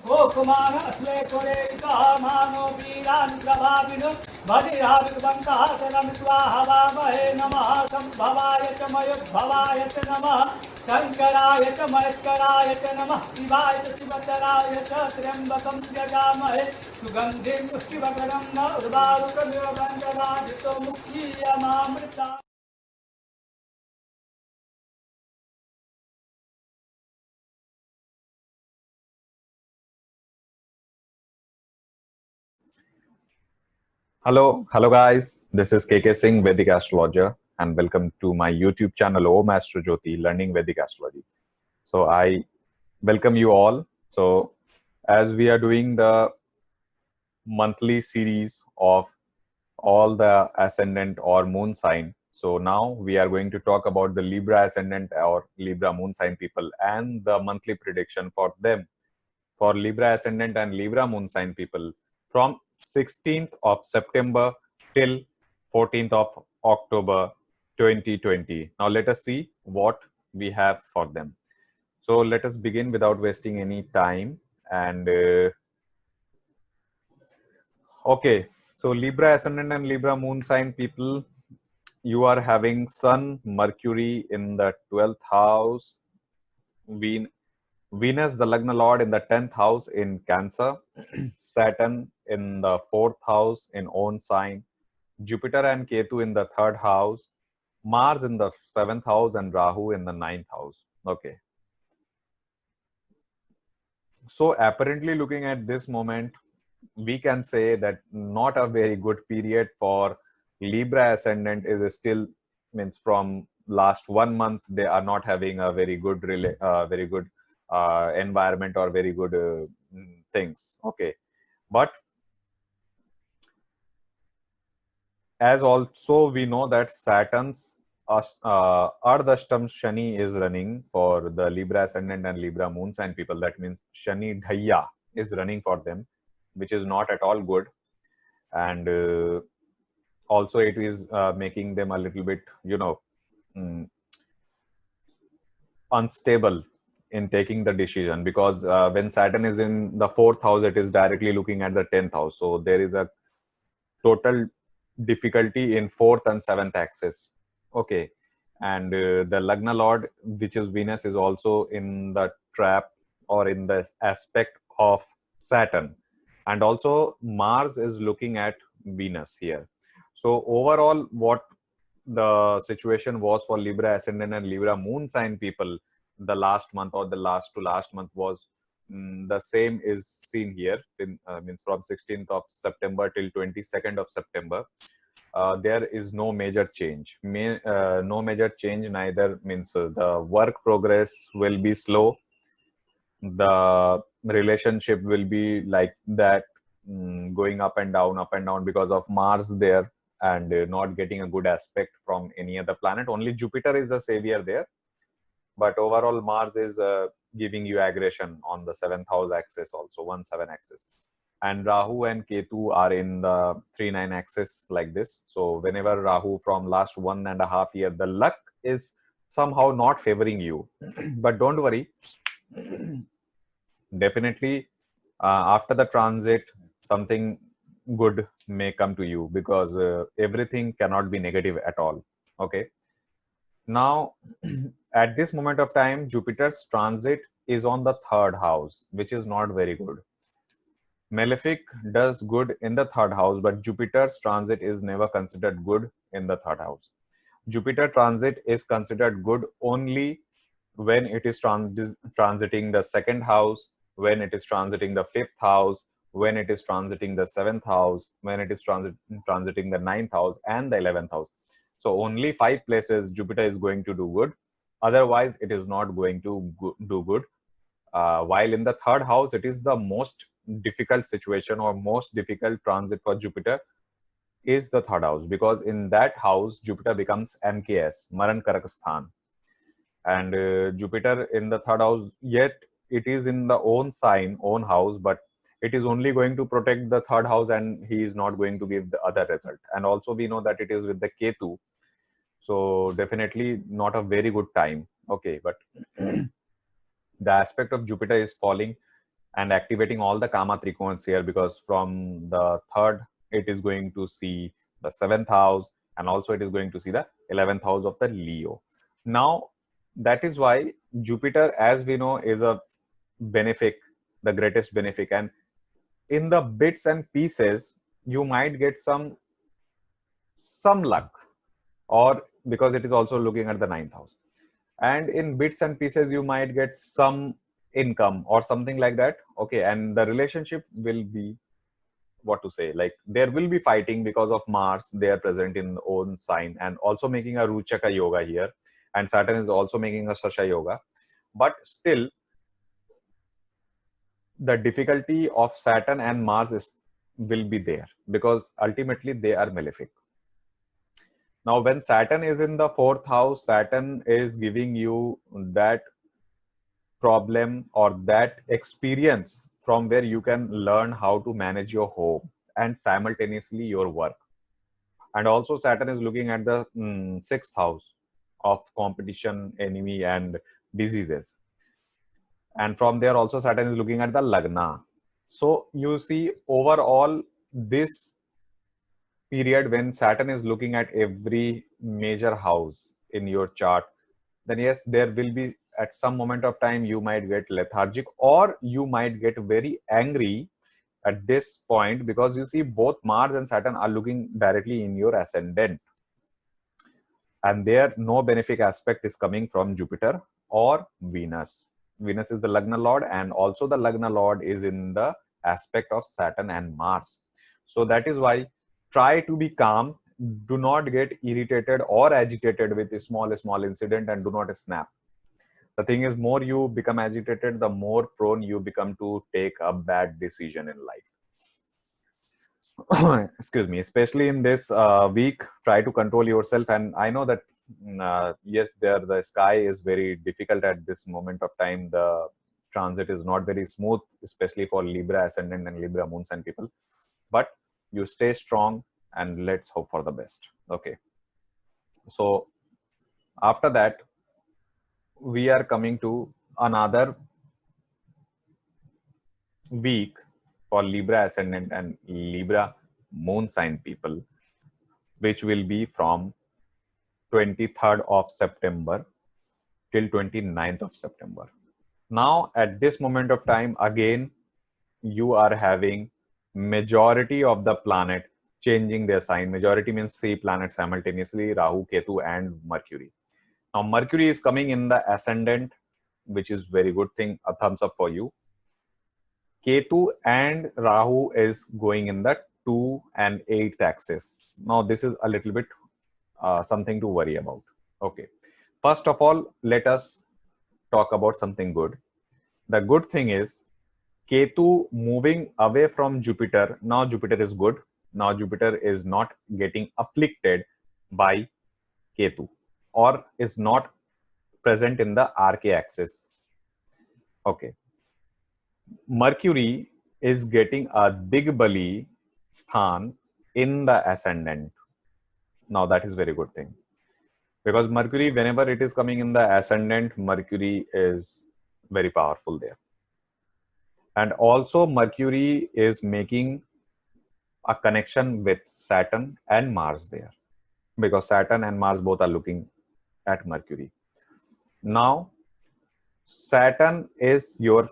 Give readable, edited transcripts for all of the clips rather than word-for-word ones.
Okumana Aslekoreka Mano Viran Prabhavinu Bhadiravidvantah Saramsvahavahe Namaha Sambhavaya Mayudbhavaya Namaha Shankaraya Maheskaraya Namaha Shivaya Shivataraya Triambakam Yajamahe Sugandhim Shivakaram Urvarukam Yoganjavadito Mukhiyamamrita. Hello guys. This is KK Singh, Vedic Astrologer, and welcome to my YouTube channel, Om Astro Jyoti, Learning Vedic Astrology. So I welcome you all. So as we are doing the monthly series of all the ascendant or moon sign, so now we are going to talk about the Libra ascendant or Libra moon sign people and the monthly prediction for them, for Libra ascendant and Libra moon sign people from 16th of September till 14th of October 2020. Now let us see what we have for them. So let us begin without wasting any time. And okay, so Libra ascendant and Libra moon sign people, you are having Sun, Mercury in the 12th house, Venus, the Lagna Lord, in the 10th house in Cancer, Saturn in the 4th house in own sign, Jupiter and Ketu in the 3rd house, Mars in the 7th house, and Rahu in the 9th house. Okay. So apparently looking at this moment, we can say that not a very good period for Libra ascendant is still, means from last 1 month, they are not having a very good, environment or very good things. Okay. But as also we know that Saturn's Ardhashtam Shani is running for the Libra ascendant and Libra moon sign people. That means Shani Dhaya is running for them, which is not at all good. And also it is making them a little bit, unstable in taking the decision, because when Saturn is in the 4th house, it is directly looking at the 10th house. So there is a total difficulty in 4th and 7th axis. Okay. And the Lagna Lord, which is Venus, is also in the trap or in the aspect of Saturn. And also Mars is looking at Venus here. So overall, what the situation was for Libra ascendant and Libra moon sign people the last month or the last to last month was the same is seen here, means from 16th of September till 22nd of September. There is no major change. No major change, neither means the work progress will be slow. The relationship will be like that, going up and down because of Mars there, and not getting a good aspect from any other planet. Only Jupiter is the savior there. But overall, Mars is giving you aggression on the 7th house axis, also 1-7 axis. And Rahu and Ketu are in the 3-9 axis like this. So whenever Rahu from last 1.5 years, the luck is somehow not favoring you. But don't worry. Definitely, after the transit, something good may come to you, because everything cannot be negative at all. Okay. Now, at this moment of time, Jupiter's transit is on the 3rd house, which is not very good. Malefic does good in the 3rd house, but Jupiter's transit is never considered good in the 3rd house. Jupiter transit is considered good only when it is transiting the 2nd house, when it is transiting the 5th house, when it is transiting the 7th house, when it is transiting the 9th house and the 11th house. So only 5 places Jupiter is going to do good. Otherwise, it is not going to do good. While in the 3rd house, it is the most difficult situation or most difficult transit for Jupiter is the 3rd house, because in that house, Jupiter becomes MKS, Maran Karakasthan. And Jupiter in the 3rd house, yet it is in the own sign, own house, but it is only going to protect the 3rd house, and he is not going to give the other result. And also we know that it is with the Ketu, so definitely not a very good time. Okay, but the aspect of Jupiter is falling and activating all the Kama Trikons here, because from the third, it is going to see the seventh house, and also it is going to see the 11th house of the Leo. Now, that is why Jupiter, as we know, is a benefic, the greatest benefic. And in the bits and pieces, you might get some luck, or because it is also looking at the 9th house. And in bits and pieces, you might get some income or something like that. Okay. And the relationship will be, what to say, like there will be fighting because of Mars. They are present in the own sign and also making a Ruchaka yoga here. And Saturn is also making a Sasha yoga. But still, the difficulty of Saturn and Mars will be there, because ultimately they are malefic. Now, when Saturn is in the 4th house, Saturn is giving you that problem or that experience from where you can learn how to manage your home and simultaneously your work. And also Saturn is looking at the 6th house of competition, enemy, and diseases. And from there also Saturn is looking at the Lagna. So you see, overall, this period when Saturn is looking at every major house in your chart, then yes, there will be at some moment of time you might get lethargic, or you might get very angry at this point, because you see both Mars and Saturn are looking directly in your ascendant, and there no benefic aspect is coming from Jupiter or Venus. Venus is the Lagna Lord, and also the Lagna Lord is in the aspect of Saturn and Mars. So that is why try to be calm. Do not get irritated or agitated with a small incident, and do not snap. The thing is, more you become agitated, the more prone you become to take a bad decision in life. Excuse me. Especially in this week, try to control yourself. And I know that yes, the sky is very difficult at this moment of time. The transit is not very smooth, especially for Libra ascendant and Libra moon sign people. But you stay strong, and let's hope for the best. Okay. So after that, we are coming to another week for Libra ascendant and Libra moon sign people, which will be from 23rd of September till 29th of September. Now, at this moment of time, again, you are having majority of the planet changing their sign. Majority means 3 planets simultaneously: Rahu, Ketu, and Mercury. Now, Mercury is coming in the ascendant, which is very good thing. A thumbs up for you. Ketu and Rahu is going in the 2 and 8th axis. Now, this is a little bit something to worry about. Okay. First of all, let us talk about something good. The good thing is Ketu moving away from Jupiter. Now Jupiter is good. Now Jupiter is not getting afflicted by Ketu, or is not present in the RK axis. Okay. Mercury is getting a Digbali sthan in the ascendant. Now that is very good thing, because Mercury, whenever it is coming in the ascendant, Mercury is very powerful there. And also Mercury is making a connection with Saturn and Mars there, because Saturn and Mars both are looking at Mercury. Now, Saturn is your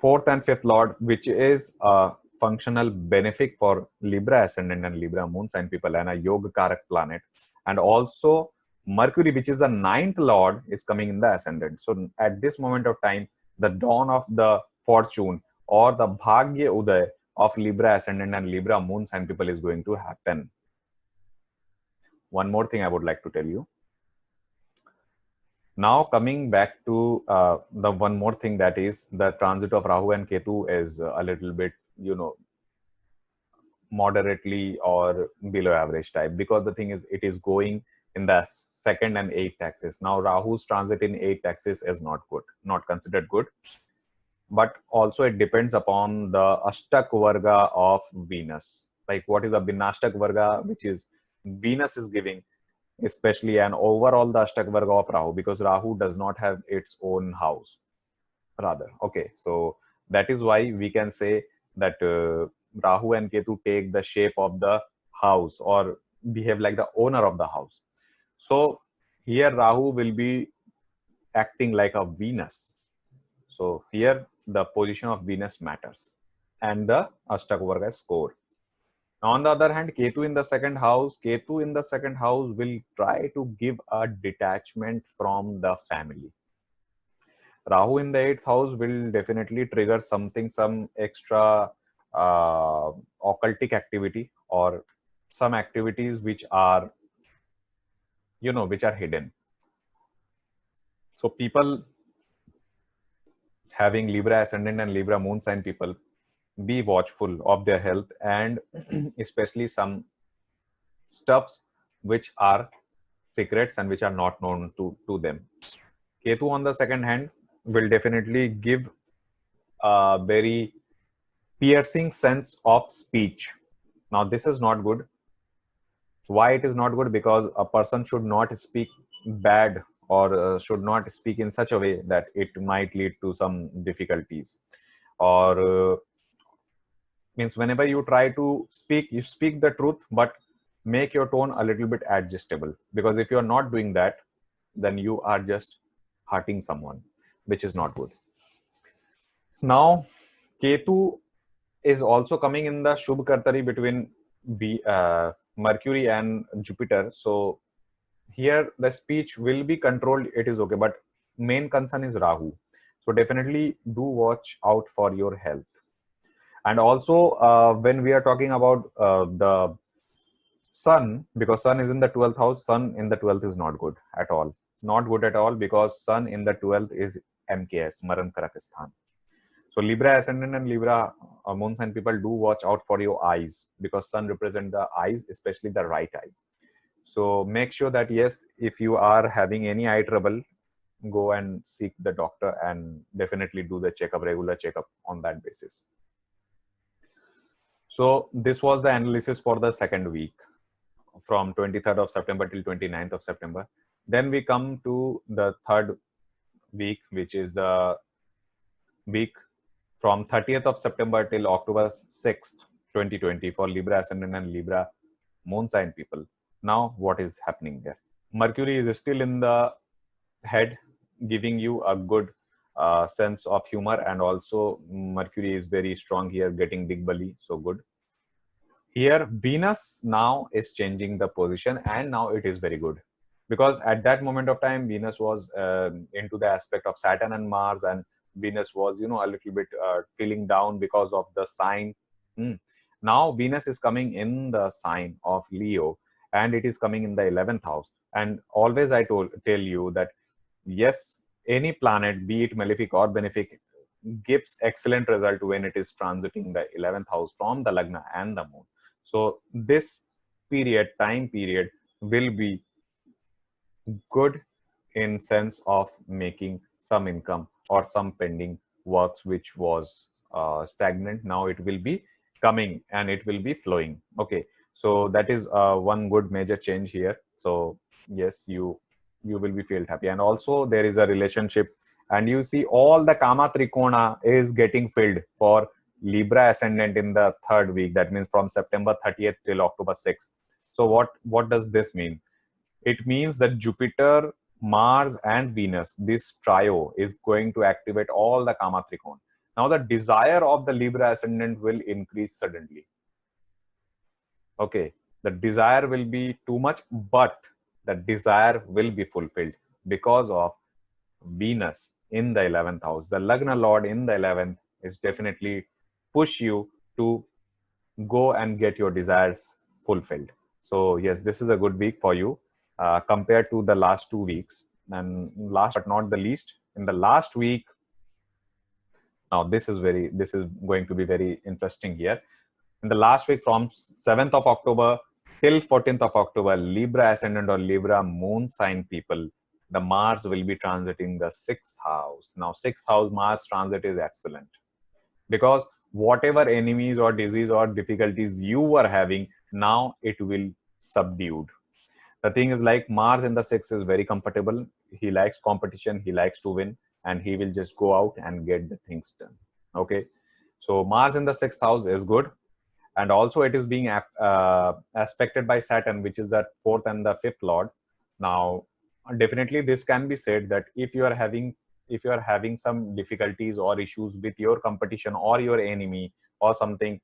4th and 5th lord, which is a functional benefic for Libra ascendant and Libra moon sign people, and a Yoga Karak planet. And also Mercury, which is the 9th lord, is coming in the ascendant. So at this moment of time, the dawn of the fortune or the Bhagya Uday of Libra ascendant and Libra moon sign people is going to happen. One more thing I would like to tell you. Now, coming back to the one more thing, that is the transit of Rahu and Ketu is a little bit, moderately or below average type, because the thing is, it is going in the 2nd and 8th axis. Now, Rahu's transit in 8th axis is not good, not considered good. But also it depends upon the Ashtak Varga of Venus. Like, what is the Binashtak Varga, which is Venus is giving, especially, and overall the Ashtak Varga of Rahu, because Rahu does not have its own house, rather. Okay, so That is why we can say that Rahu and Ketu take the shape of the house or behave like the owner of the house. So here Rahu will be acting like a Venus. So here the position of Venus matters and the Ashtak score. On the other hand, Ketu in the second house, Ketu in the second house will try to give a detachment from the family. Rahu in the 8th house will definitely trigger something, some extra occultic activity or some activities which are, which are hidden. So people having Libra ascendant and Libra moon sign people, be watchful of their health and especially some stuffs which are secrets and which are not known to them. Ketu on the second hand will definitely give a very piercing sense of speech. Now this is not good. Why it is not good? Because a person should not speak bad or should not speak in such a way that it might lead to some difficulties, or means whenever you try to speak, you speak the truth, but make your tone a little bit adjustable, because if you are not doing that, then you are just hurting someone, which is not good. Now Ketu is also coming in the Shubh Kartari between Mercury and Jupiter. So here the speech will be controlled, it is okay, but main concern is Rahu. So definitely do watch out for your health. And also when we are talking about the sun, because sun is in the 12th house, sun in the 12th is not good at all. Not good at all, because sun in the 12th is MKS, Maran Karakisthan. So Libra ascendant and Libra moon sign people, do watch out for your eyes, because sun represent the eyes, especially the right eye. So make sure that yes, if you are having any eye trouble, go and seek the doctor and definitely do the checkup, regular checkup on that basis. So this was the analysis for the second week from 23rd of September till 29th of September. Then we come to the third week, which is the week from 30th of September till October 6th, 2020 for Libra ascendant and Libra moon sign people. Now, what is happening there? Mercury is still in the head, giving you a good sense of humor, and also Mercury is very strong here, getting Digbali, so good. Here, Venus now is changing the position, and now it is very good, because at that moment of time, Venus was into the aspect of Saturn and Mars, and Venus was, a little bit feeling down because of the sign. Now Venus is coming in the sign of Leo, and it is coming in the 11th house. And always I tell you that yes, any planet, be it malefic or benefic, gives excellent result when it is transiting the 11th house from the Lagna and the moon. So this time period will be good in sense of making some income or some pending works which was stagnant. Now it will be coming and it will be flowing. Okay, so that is one good major change here. So yes, you will be felt happy. And also there is a relationship, and you see all the Kama Trikona is getting filled for Libra ascendant in the third week. That means from September 30th till October 6th. So what does this mean? It means that Jupiter, Mars and Venus, this trio is going to activate all the Kama Trikona. Now the desire of the Libra ascendant will increase suddenly. Okay, the desire will be too much, but the desire will be fulfilled because of Venus in the 11th house. The Lagna Lord in the 11th is definitely push you to go and get your desires fulfilled. So yes, this is a good week for you compared to the last 2 weeks. And last but not the least, in the last week, now this is going to be very interesting here. In the last week from 7th of October till 14th of October, Libra ascendant or Libra moon sign people, the Mars will be transiting the 6th house. Now 6th house Mars transit is excellent, because whatever enemies or disease or difficulties you were having, now it will subdued. The thing is, like, Mars in the 6th is very comfortable. He likes competition, he likes to win, and he will just go out and get the things done. Okay, so Mars in the 6th house is good, and also it is being aspected by Saturn, which is the 4th and the 5th lord. Now definitely this can be said that if you are having some difficulties or issues with your competition or your enemy or something,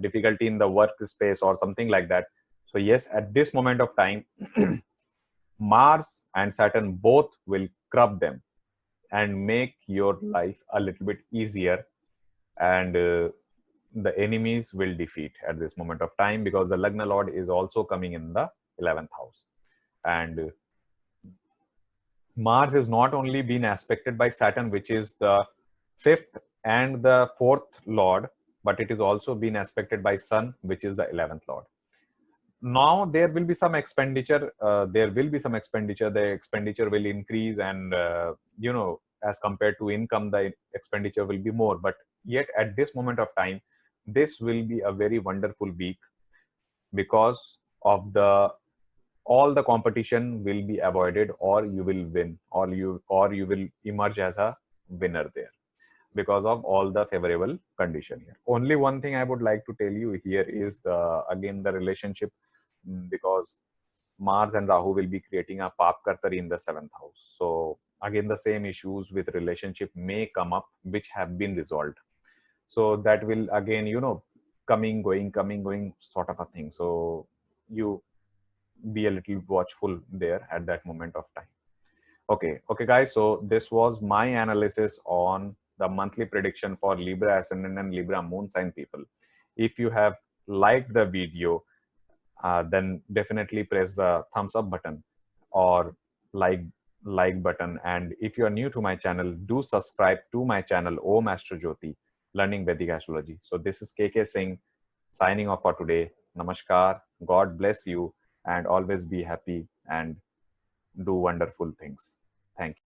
difficulty in the workspace or something like that, so yes, at this moment of time Mars and Saturn both will curb them and make your life a little bit easier, and the enemies will defeat at this moment of time, because the Lagna Lord is also coming in the 11th house. And Mars is not only been aspected by Saturn, which is the 5th and the 4th Lord, but it is also been aspected by Sun, which is the 11th Lord. Now there will be some expenditure. The expenditure will increase, and as compared to income, the expenditure will be more. But yet at this moment of time, this will be a very wonderful week, because of all the competition will be avoided, or you will win, or you will emerge as a winner there, because of all the favorable condition here. Only one thing I would like to tell you here is the relationship, because Mars and Rahu will be creating a Pap Kartari in the 7th house. So again, the same issues with relationship may come up, which have been resolved. So that will again, coming, going sort of a thing. So you be a little watchful there at that moment of time. Okay, guys. So this was my analysis on the monthly prediction for Libra Ascendant and Libra Moon sign people. If you have liked the video, then definitely press the thumbs up button or like button. And if you are new to my channel, do subscribe to my channel Om Astro Jyoti, Learning Vedic Astrology. So this is KK Singh signing off for today. Namaskar. God bless you, and always be happy and do wonderful things. Thank you.